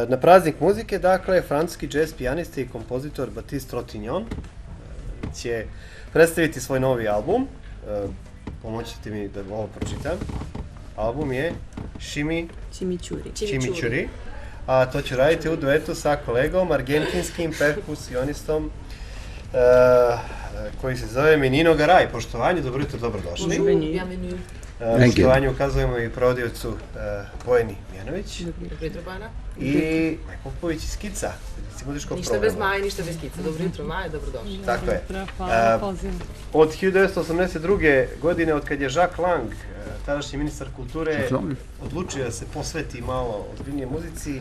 Na praznik muzike, dakle, francuski jazz pijanista i kompozitor Baptiste Trintignant će predstaviti svoj novi album. Pomoćite mi da ovo pročitam. Album je Chimichurri. A to će raditi u duetu sa kolegom, argentinskim perkusionistom koji se zove Menino Garay. Poštovanje, dobro jutro, dobrodošli. Poštovanje ukazujemo i provodiocu Bojani Mijanović i Maj Popović iz Skica. Ništa bez Maje, ništa bez Skica. Dobro jutro Maja, dobrodošli. Tako je. Od 1982. godine, od kad je Jacques Lang, tadašnji ministar kulture, odlučio da se posveti malo ozbiljnije muzici,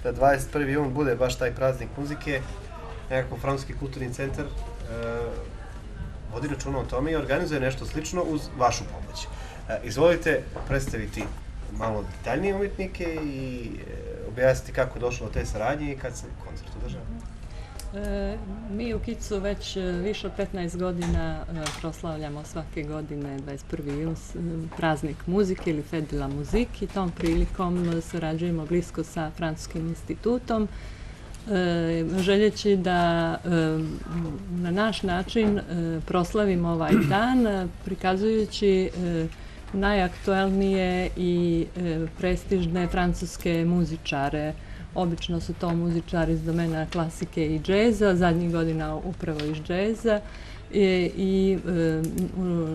da 21. jun bude baš taj praznik muzike, nekako Francuski kulturni centar vodi računa o tome i organizuje nešto slično uz vašu pomoć. Izvolite predstaviti malo detaljnije umjetnike i objasniti kako je došlo do te saradnje i kad se koncert održava. Mi u Kicu već više od 15 godina proslavljamo svake godine 21. jun praznik muzike ili Fête de la Musique i tom prilikom sarađujemo blisko sa Francuskim institutom, željeći da na naš način proslavimo ovaj dan, prikazujući najaktuelnije i prestižne francuske muzičare. Obično su to muzičari iz domena klasike i džeza, zadnjih godina upravo iz džeza i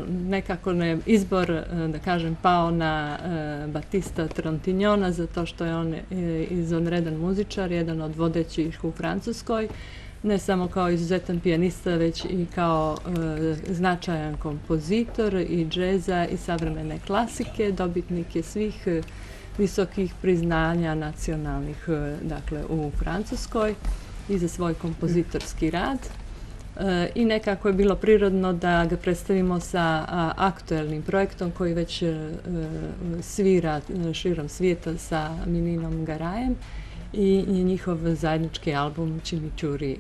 nekako je izbor, da kažem, pao na Baptista Trintignanta zato što je on izvanredan muzičar, jedan od vodećih u Francuskoj, ne samo kao izuzetan pijanista, već i kao značajan kompozitor i džeza i savremene klasike, dobitnik je svih visokih priznanja nacionalnih, dakle, u Francuskoj i za svoj kompozitorski rad. I nekako je bilo prirodno da ga predstavimo sa aktuelnim projektom koji već svira širom svijeta sa Meninom Garayem i njihov zajednički album Chimichurri.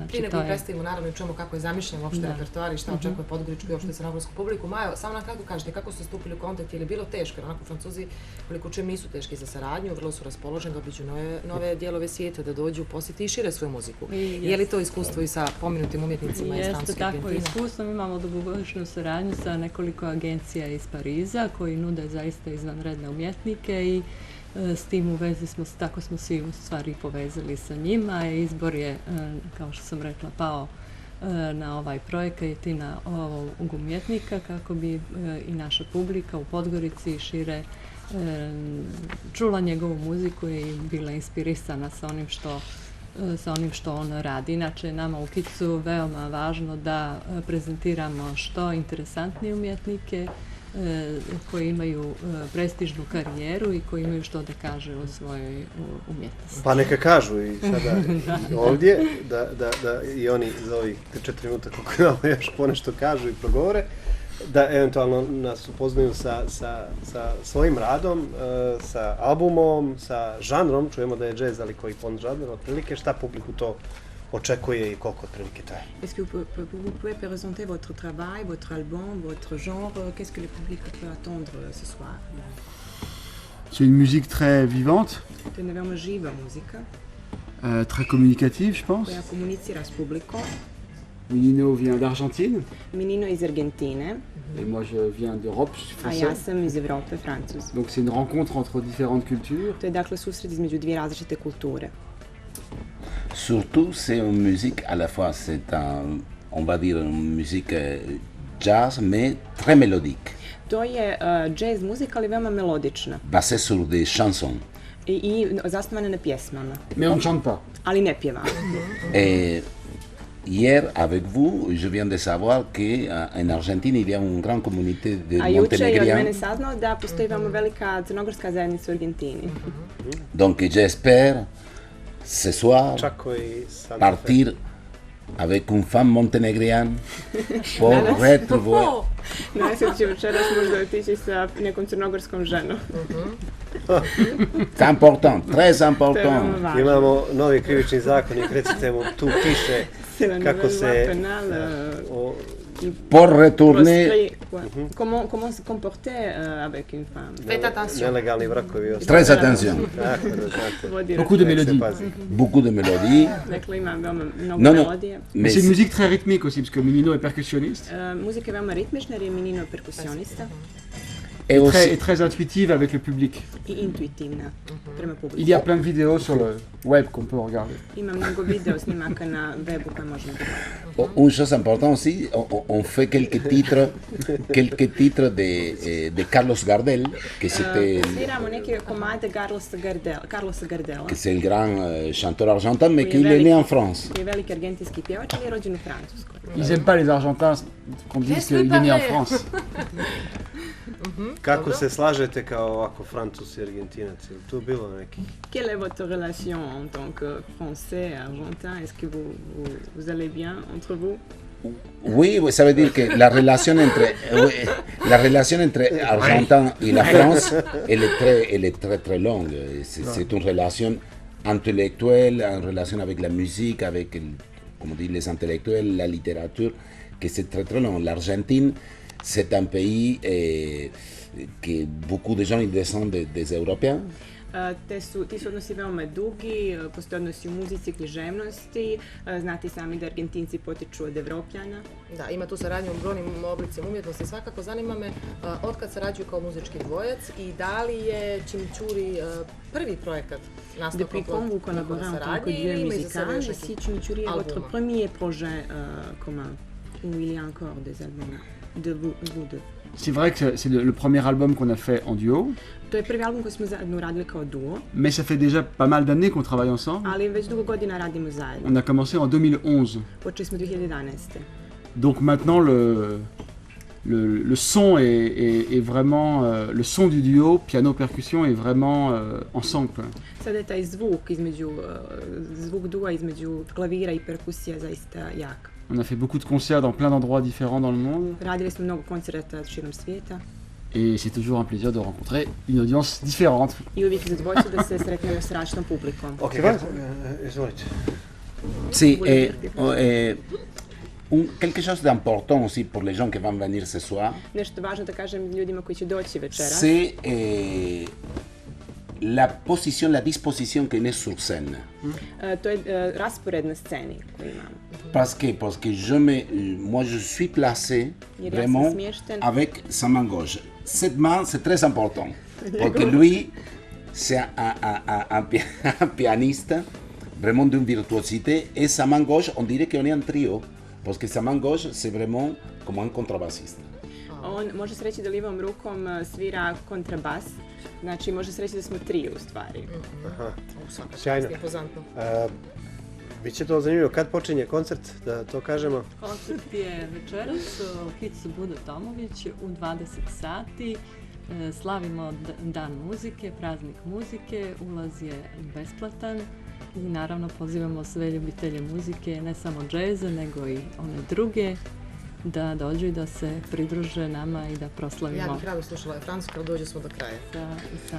Prije nego predstavimo, naravno, i čujemo kako je zamišljen uopšte repertoar i šta očekuje Podgoričku i uopšte crnogorsku publiku. Majo, samo nam kratko kažete, kako ste stupili u kontakt, je li bilo teško, jer onako Francuzi, koliko čujem, nisu teški za saradnju, vrlo su raspoloženi da obiđu nove dijelove svijeta, da dođu, posjeti i šire svoju muziku. Je li to iskustvo i sa pomenutim umjetnicima iz Francuske Argentine? Jeste takvo iskustvo, mi imamo dugogodišnju saradnju sa nekoliko agencija iz Pariza koji nude zaista izvanredne umjetnike i s tim u vezi tako smo svi u stvari povezali sa njima. Izbor je, kao što sam rekla, pao na ovaj projekat i na ovog umjetnika kako bi i naša publika u Podgorici šire čula njegovu muziku i bila inspirisana sa onim što on radi. Inače, nama u Kicu veoma važno da prezentiramo što interesantnije umjetnike koji imaju prestižnu karijeru i koji imaju što da kaže o svojoj umjetnosti. Pa neka kažu i sada ovdje, da i oni za ovih 4 minuta koliko imamo još ponešto kažu i progovore, da eventualno nas upoznaju sa svojim radom, sa albumom, sa žanrom, čujemo da je džez, ali koji fond žanr, otprilike šta publiku to očekuje i koliko otprilike traje. Est-ce que vous pouvez présenter votre travail, votre album, votre genre? Qu'est-ce que le public peut attendre ce soir? C'est une musique très vivante. To je jedna veoma živa muzika. Très communicative, je pense. Koja komunicira s publikom. Menino vient d'Argentine. Menino iz Argentine. Et moi je viens d'Europe, je suis français. A ja sam iz Evrope, Francuz. Donc c'est une rencontre entre différentes cultures. To je dakle susret između dvije različite kulture. Surtout, c'est une musique, à la fois, on va dire, une musique jazz, mais très mélodique. To je jazz muzika, ali veoma melodična. Basée sur des chansons. I zasnovana na pjesmama. Mais on ne chante pas. Ali ne pjeva. Et hier, avec vous, je viens de savoir qu'en Argentine, il y a une grande communauté de Monténégriens. A juče je od mene saznao da postoji veoma velika crnogorska zajednica u Argentini. Donc, j'espère ce soir partir avec une femme monténégrienne pour retrouver. Nadam se da će večeras možda otići sa nekom crnogorskom ženom. C'est important, très important. Imamo novi krivični zakonik, recite mu, tu piše kako se pour retourner. Comment se comporter avec une femme? Faites attention. Nelegalni brakovi. Très attention. Beaucoup de mélodies. Beaucoup de mélodies. Dakle, ima veoma mnogo Non, non. melodije. Mais c'est une musique très rythmique aussi, parce que Minino est percussionniste. Muzika je veoma ritmična jer je Minino perkusionista Et Et aussi, très intuitive avec le public. i intuitivna prema publiku. Il y a plein de vidéos sur le web qu'on peut regarder. Ima mnogo video snimaka na webu koje možemo gledati. une chose importante aussi, on fait quelques titres de Carlos Gardel, que c'était, Sviramo neke komade Carlosa Gardela, que c'est le grand chanteur argentin, mais qu'il est né en France. koji je veliki argentinski pjevač, ali je rođen u Francuskoj. Ils aiment pas les Argentins qu'on dise qu'il est né en France. Kako se slažete kao ovako Francus i Argentinac? Je li tu bilo neki? Quelle est votre relation en tant que Français et Argentin? Est-ce que vous allez bien entre vous? Oui, ça veut dire que la relation entre Argentin et la France, elle est très longue. C'est une relation intellectuelle, en relation avec la musique, avec, comme on dit, les intellectuels, la littérature, que c'est très long. L'Argentine, c'est un pays que beaucoup de gens ils descendent des Européens. Ti su odnosi veoma dugi, postoje odnosi u muzici, književnosti, znate i sami da Argentinci potiču od Evropljana. Da, ima tu saradnju u brojnim oblicima umjetnosti. Svakako zanima me otkad sarađuju kao muzički dvojac i da li je Chimichurri prvi projekat nastao Depuis quand vous collaborez en tant que duo musical, si Chimichurri est votre premier projet commun, ou il y a encore des albums de vous deux? C'est vrai que c'est le premier album qu'on a fait en duo, To je prvi album koji smo zajedno uradili kao duo, mais ça fait déjà pas mal d'années qu'on travaille ensemble. ali već dugo godina radimo zajedno. On a commencé en 2011. Počeli smo 2011. Donc maintenant le son est vraiment le son du duo piano percussion est vraiment ensemble. Quoi. Sada je taj zvuk dua između klavira i perkusija zaista jak. On a fait beaucoup de concerts dans plein d'endroits différents dans le monde Radili smo mnogo koncerata širom svijeta et c'est toujours un plaisir de rencontrer une audience différente. i uvijek je zadovoljstvo da se sretnemo s različitom publikom. Ok, izvolite. Si, quelque chose d'important aussi pour les gens qui vont venir ce soir, Nešto važno da kažem ljudima koji će doći večeras. c'est la disposition qu'on est sur scène. To je raspored na sceni koji imamo. Parce que moi je suis placé Jer ja sam vraiment smješten avec sa main gauche. Cette main, c'est très important. Parce que lui, c'est un pianiste vraiment d'une virtuosité. Et sa main gauche, on dirait qu'on est un trio. Parce que sa main gauche, c'est vraiment comme un contrebassiste. On može se reći da lijevom rukom svira kontrabas, znači može se reći da smo tri u stvari. Aha, Svaka sjajno. impozantno. Biće to zanimljivo. Kad počinje koncert, da to kažemo? Koncert je večeras u Kicu Budo Tomović u 20 sati. Slavimo Dan muzike, praznik muzike, ulaz je besplatan i naravno pozivamo sve ljubitelje muzike, ne samo džeza, nego i one druge, da dođu i da se pridruže nama i da proslavimo. Ja bih rado slušala francusku, ali dođe smo do kraja.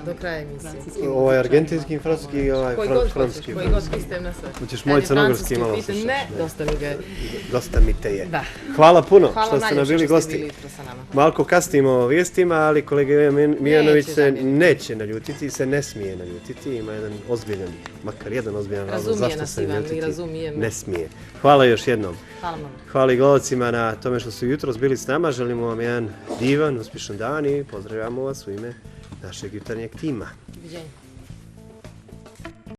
Do kraja emisije. Ovo je argentinski, francuski i ovaj francuski. Koji god pristem na sve. Hoćeš moj crnogorski malo slušati? Ne, dosta mi ga je. Dosta mi te je. Da. Hvala puno Hvala što ste nam bili najljepše što ste gosti. bili jutro sa nama. Malko kasnimo vijestima, ali kolega Mijanović se neće naljutiti, se ne smije naljutiti. Ima jedan ozbiljan, makar jedan ozbiljan razlog zašto se naljutiti. Ne smije. Hvala još jednom. Hvala vam. Hvala i gledalcima na tome što su jutros bili s nama. Želimo vam jedan divan, uspješan dan i pozdravljamo vas u ime našeg jutarnjeg tima. Doviđenja.